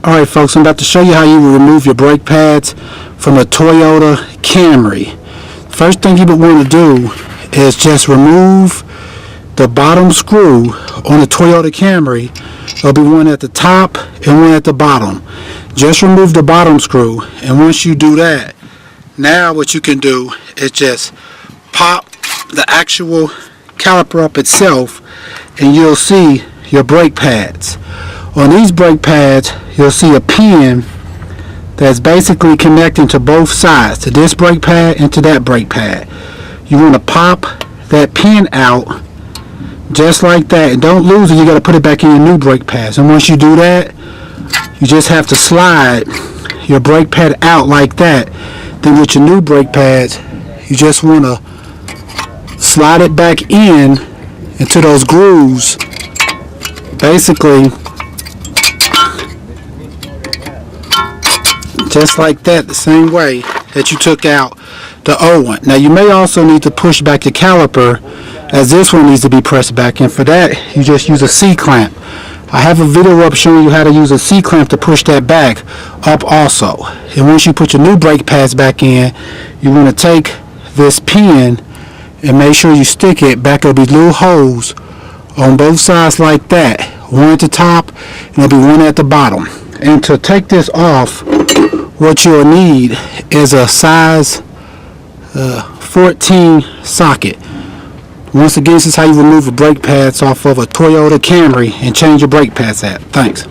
Alright folks, I'm about to show you how you will remove your brake pads from a Toyota Camry. First thing you would want to do is just remove the bottom screw on the Toyota Camry. There'll be one at the top and one at the bottom. Just remove the bottom screw, and once you do that, now what you can do is just pop the actual caliper up itself and you'll see your brake pads. On these brake pads, you'll see a pin that's basically connecting to both sides, to this brake pad and to that brake pad. You want to pop that pin out just like that, and don't lose it. You got to put it back in your new brake pads, and once you do that, you just have to slide your brake pad out like that. Then with your new brake pads, you just want to slide it back in into those grooves, basically just like that, the same way that you took out the old one. Now you may also need to push back the caliper, as this one needs to be pressed back, and for that you just use a C-clamp. I have a video up showing you how to use a C-clamp to push that back up also. And once you put your new brake pads back in, you want to take this pin and make sure you stick it back up these little holes on both sides like that. One at the top and there'll be one at the bottom. And to take this off, what you'll need is a size 14 socket. Once again, this is how you remove the brake pads off of a Toyota Camry and change your brake pads at. Thanks.